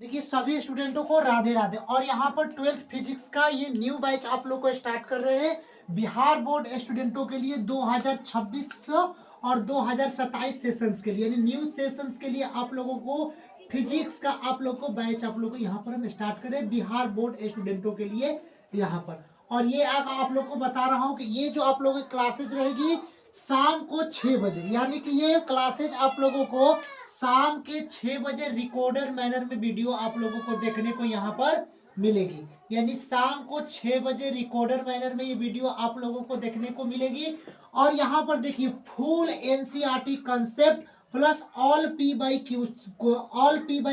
देखिए सभी स्टूडेंटों को राधे राधे। और यहाँ पर 12th फिजिक्स का ये न्यू बैच आप लोग को स्टार्ट कर रहे हैं बिहार बोर्ड स्टूडेंटों के लिए 2026 और 2027 सेशंस के लिए, यानी न्यू सेशंस के लिए आप लोगों को फिजिक्स का आप लोग को बैच आप लोग को यहाँ पर हम स्टार्ट करें बिहार बोर्ड स्टूडेंटों के लिए यहाँ पर। और ये आप लोग को बता रहा हूँ कि ये जो आप लोगों की क्लासेज रहेगी शाम को 6 बजे, यानी कि ये क्लासेज आप लोगों को शाम के 6 बजे रिकॉर्डर मैनर में वीडियो आप लोगों को देखने को यहाँ पर मिलेगी। यानी शाम को 6 बजे रिकॉर्डर मैनर में ये वीडियो आप लोगों को देखने को मिलेगी। और यहाँ पर देखिए full NCERT concept plus all P by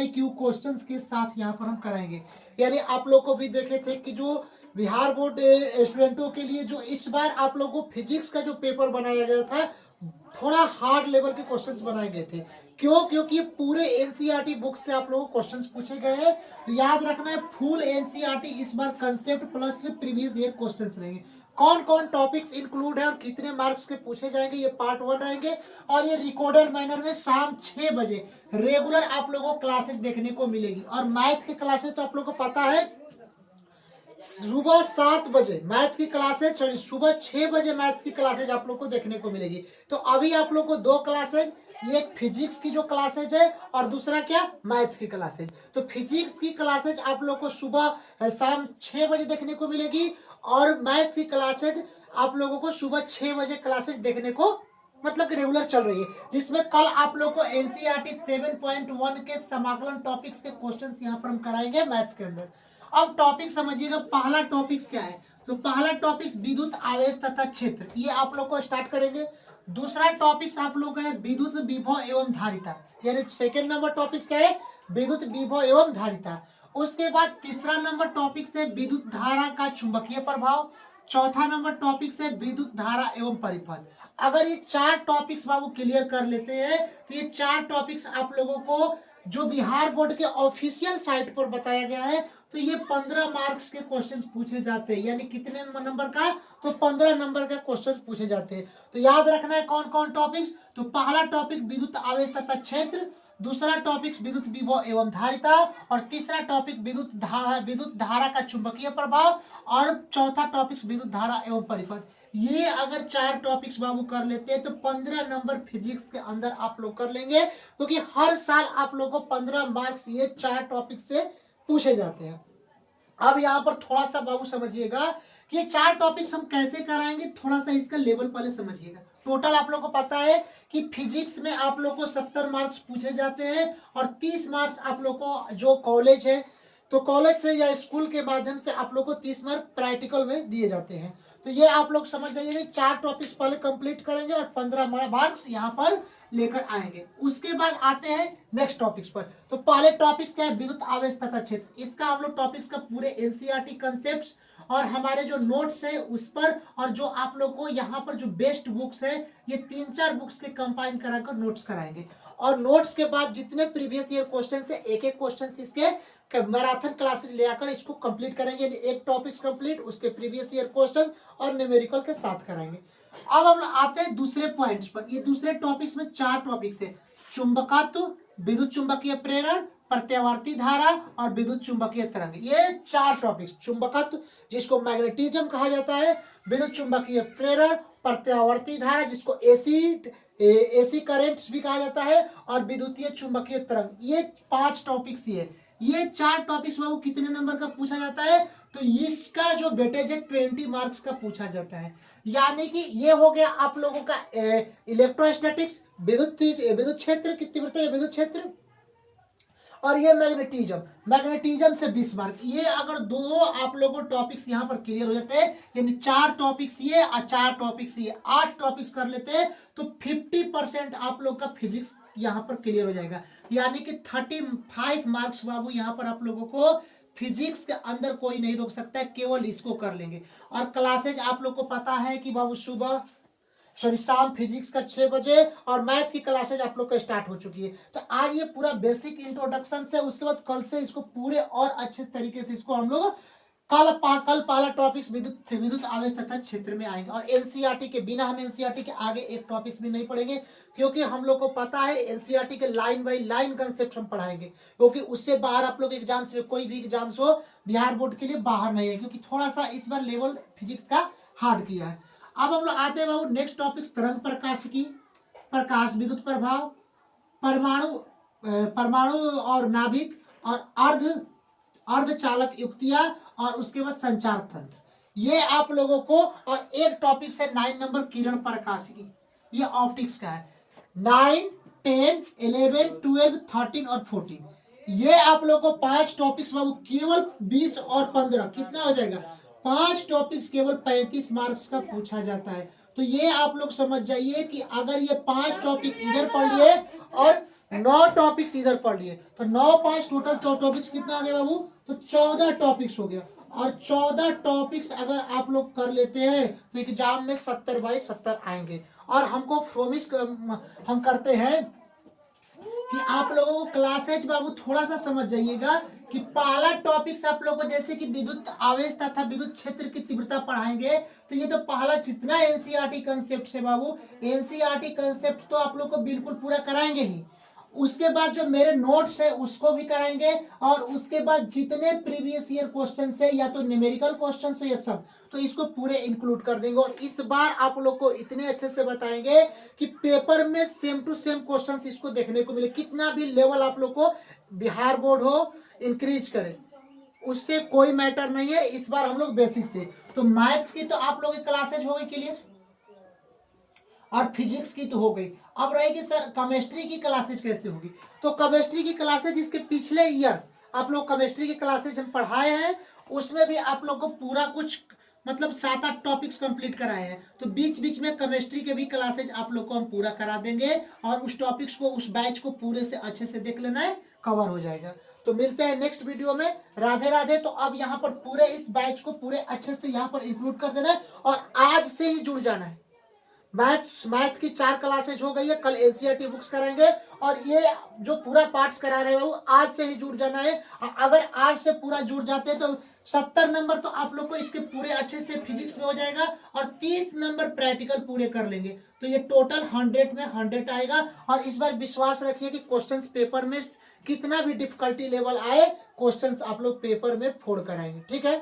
Q questions के साथ यहाँ पर हम कराएंगे। यानी आप लोग को भी देखे थे कि जो बिहार बोर्ड स्टूडेंटों के लिए जो इस बार आप लोगों को फिजिक्स का जो पेपर बनाया गया था थोड़ा हार्ड लेवल के क्वेश्चंस बनाए गए थे। क्यों? क्योंकि पूरे एनसीईआरटी बुक से आप लोगों को क्वेश्चंस पूछे गए हैं। तो याद रखना है फुल एनसीईआरटी इस बार concept plus previous year questions रहेंगे। कौन कौन टॉपिक्स इंक्लूड है और कितने मार्क्स के पूछे जाएंगे ये पार्ट 1 रहेंगे। और ये रिकॉर्डर मैनर में शाम 6 बजे रेगुलर आप लोगों को क्लासेस देखने को मिलेगी। और मैथ की क्लासेस तो आप लोगों को पता है सुबह 7 बजे मैथ्स की क्लासेज, सॉरी सुबह 6 बजे मैथ्स की क्लासेज आप लोग को देखने को मिलेगी। तो अभी आप लोग को दो क्लासेज, एक फिजिक्स की जो क्लासेज है और दूसरा क्या मैथ्स की क्लासेज। तो फिजिक्स की क्लासेज आप लोग को सुबह शाम 6 बजे देखने को मिलेगी और मैथ्स की क्लासेज आप लोगों को सुबह 6 बजे क्लासेज देखने को मतलब रेगुलर चल रही है, जिसमें कल आप लोग को एनसीईआरटी 7.1 के समाकलन टॉपिक्स के क्वेश्चंस यहाँ पर हम कराएंगे मैथ्स के अंदर। अब टॉपिक समझिएगा, पहला टॉपिक क्या है। तो पहला टॉपिक विद्युत आवेश तथा क्षेत्र, ये आप लोग को स्टार्ट करेंगे। दूसरा टॉपिक आप लोग का है विद्युत विभव एवं धारिता, यानी सेकंड नंबर टॉपिक क्या है विद्युत विभव एवं धारिता। उसके बाद तीसरा नंबर टॉपिक है विद्युत धारा का चुंबकीय प्रभाव। चौथा नंबर टॉपिक है विद्युत धारा एवं परिपथ। अगर ये 4 टॉपिक्स बाबू क्लियर कर लेते हैं तो ये 4 टॉपिक्स आप लोगों को जो बिहार बोर्ड के ऑफिशियल साइट पर बताया गया है तो ये 15 मार्क्स के क्वेश्चन पूछे जाते हैं। यानी कितने नंबर का? तो 15 नंबर का क्वेश्चन पूछे जाते हैं। तो याद रखना है कौन कौन टॉपिक्स। तो पहला टॉपिक विद्युत आवेश तथा क्षेत्र, दूसरा टॉपिक विद्युत विभव एवं धारिता और तीसरा टॉपिक विद्युत धारा का चुंबकीय प्रभाव और चौथा टॉपिक विद्युत धारा एवं परिपथ। ये अगर 4 टॉपिक्स बाबू कर लेते हैं तो 15 नंबर फिजिक्स के अंदर आप लोग कर लेंगे, क्योंकि हर साल आप लोग को 15 मार्क्स ये 4 टॉपिक से पूछे जाते हैं। अब यहाँ पर थोड़ा सा बाबू समझिएगा कि ये 4 टॉपिक्स हम कैसे कराएंगे, थोड़ा सा इसका लेवल पहले समझिएगा। टोटल आप लोग को पता है कि फिजिक्स में आप लोग को 70 मार्क्स पूछे जाते हैं और 30 मार्क्स आप लोग को जो कॉलेज है तो कॉलेज से या स्कूल के माध्यम से आप लोग को 30 मार्क प्रैक्टिकल में दिए जाते हैं। तो ये आप लोग समझ जाइए 4 टॉपिक्स पहले कंप्लीट करेंगे और 15 मार्क्स यहाँ पर लेकर आएंगे। उसके बाद आते हैं नेक्स्ट टॉपिक्स पर। तो पहले टॉपिक्स क्या है विद्युत आवेश तथा क्षेत्र। इसका हम लोग टॉपिक्स का पूरे एनसीईआरटी कंसेप्ट्स और हमारे जो नोट्स है उस पर और जो आप लोग को यहाँ पर जो बेस्ट बुक्स है ये 3-4 बुक्स के कंबाइन कराकर नोट्स कराएंगे। और नोट्स के बाद जितने प्रीवियस ईयर क्वेश्चन है एक एक क्वेश्चन इसके मैराथन क्लासेस ले आकर इसको कंप्लीट करेंगे। एक टॉपिक्स कंप्लीट, उसके प्रीवियस ईयर क्वेश्चंस और न्यूमेरिकल के साथ कराएंगे। अब हम आते हैं दूसरे पॉइंट्स पर। ये दूसरे टॉपिक्स में 4 टॉपिक्स है चुंबकत्व, विद्युत चुंबकीय प्रेरण, प्रत्यावर्ती धारा और विद्युत चुंबकीय तरंग। ये 4 टॉपिक्स चुंबकत्व जिसको मैग्नेटिज्म कहा जाता है, विद्युत चुंबकीय प्रेरण, प्रत्यावर्ती धारा जिसको एसी करंट्स भी कहा जाता है और विद्युतीय चुंबकीय तरंग। ये 5 टॉपिक्स ये 4 टॉपिक्स में वो कितने नंबर का पूछा जाता है तो इसका जो वेटेज है 20 मार्क्स का पूछा जाता है। यानी कि ये हो गया आप लोगों का इलेक्ट्रोस्टैटिक्स, विद्युत क्षेत्र की तीव्रता विद्युत क्षेत्र, और ये मैग्नेटिज्म से 20 मार्क। ये अगर दो आप लोगों टॉपिक्स यहाँ पर क्लियर हो जाते हैं, यानी 4 टॉपिक्स ये और 4 टॉपिक्स ये 8 टॉपिक्स कर लेते हैं तो 50% आप लोग का फिजिक्स यहाँ पर क्लियर हो जाएगा। यानी कि 35 मार्क्स बाबू यहाँ पर आप लोगों को फिजिक्स के अंदर कोई नहीं रोक सकता है, केवल इसको कर लेंगे। और क्लासेज आप लोग को पता है कि बाबू शाम फिजिक्स का 6 बजे और मैथ्स की क्लासेज आप लोग का स्टार्ट हो चुकी है। तो आज ये पूरा बेसिक इंट्रोडक्शन से उसके बाद कल से इसको पूरे और अच्छे तरीके से इसको हम लोग कल पहला टॉपिक्स विद्युत आवेश तथा क्षेत्र में आएंगे, और एनसीईआरटी के बिना हम एनसीईआरटी के आगे एक टॉपिक्स भी नहीं पढ़ेंगे, क्योंकि हम लोग को पता है एनसीईआरटी के लाइन बाई लाइन कंसेप्ट हम पढ़ाएंगे, क्योंकि उससे बाहर आप लोग एग्जाम्स में कोई भी एग्जाम्स हो बिहार बोर्ड के लिए बाहर नहीं है, क्योंकि थोड़ा सा इस बार लेवल फिजिक्स का हार्ड किया है। अब हम लोग आते हैं बाबू नेक्स्ट टॉपिक्स तरंग प्रकाश की, प्रकाश विद्युत प्रभाव, परमाणु और नाभिक, और अर्धचालक युक्तियां, और उसके बाद संचार तंत्र, ये आप लोगों को। और एक टॉपिक है 9 नंबर किरण प्रकाश की, ये ऑप्टिक्स का है। 9, 10, 11, 12, 13 और 14, ये आप लोगों को 5 टॉपिक्स बाबू केवल 20 और 15 कितना हो जाएगा, 5 टॉपिक्स केवल 35 मार्क्स का पूछा जाता है। तो ये आप लोग समझ जाइए कि अगर ये 5 टॉपिक इधर पढ़ लिए और 9 टॉपिक्स इधर पढ़ लिए, तो 9 5 टोटल 4 टॉपिक्स कितना आ गया बाबू, तो 14 टॉपिक्स हो गया। और 14 टॉपिक्स अगर आप लोग कर लेते हैं तो एग्जाम में 70/70 आएंगे। और हमको प्रोमिस हम करते हैं कि आप लोगों को क्लासेज बाबू थोड़ा सा समझ जाइएगा कि पहला टॉपिक्स आप लोगों को जैसे कि विद्युत आवेश तथा विद्युत क्षेत्र की तीव्रता पढ़ाएंगे, तो ये तो पहला जितना एनसीईआरटी कंसेप्ट है बाबू, एनसीईआरटी कंसेप्ट तो आप लोग को बिल्कुल पूरा कराएंगे ही। उसके बाद जो मेरे नोट्स है उसको भी कराएंगे, और उसके बाद जितने प्रीवियस ईयर क्वेश्चन है या तो न्यूमेरिकल क्वेश्चन है ये सब, तो इसको पूरे इंक्लूड कर देंगे। और इस बार आप लोग को इतने अच्छे से बताएंगे कि पेपर में सेम टू सेम क्वेश्चंस इसको देखने को मिले। कितना भी लेवल आप लोग को बिहार बोर्ड हो इंक्रीज करे, उससे कोई मैटर नहीं है। इस बार हम लोग बेसिक से, तो मैथ्स की तो आप लोग की क्लासेज हो गई क्लियर, और फिजिक्स की तो हो गई। अब रहेगी सर केमिस्ट्री की क्लासेज कैसे होगी, तो केमिस्ट्री की क्लासेज जिसके पिछले ईयर आप लोग केमिस्ट्री की क्लासेज हम पढ़ाए हैं, उसमें भी आप लोग को पूरा कुछ मतलब 7-8 टॉपिक्स कंप्लीट कराए हैं। तो बीच बीच में केमिस्ट्री के भी क्लासेज आप लोग को हम पूरा करा देंगे, और उस टॉपिक्स को उस बैच को पूरे से अच्छे से देख लेना है, कवर हो जाएगा। तो मिलते हैं नेक्स्ट वीडियो में। राधे राधे। तो अब यहाँ पर पूरे इस बैच को पूरे अच्छे से यहाँ पर इंक्लूड कर देना है, और आज से ही जुड़ जाना है। मैथ की 4 क्लासेज हो गई है, कल एनसीईआरटी बुक्स कराएंगे, और ये जो पूरा पार्ट्स करा रहे हैं वो आज से ही जुड़ जाना है। अगर आज से पूरा जुड़ जाते हैं तो 70 नंबर तो आप लोग को इसके पूरे अच्छे से फिजिक्स में हो जाएगा, और 30 नंबर प्रैक्टिकल पूरे कर लेंगे, तो ये टोटल 100 में 100 आएगा। और इस बार विश्वास रखिए कि क्वेश्चंस पेपर में कितना भी डिफिकल्टी लेवल आए, क्वेश्चंस आप लोग पेपर में फोड़ कर आएंगे। ठीक है।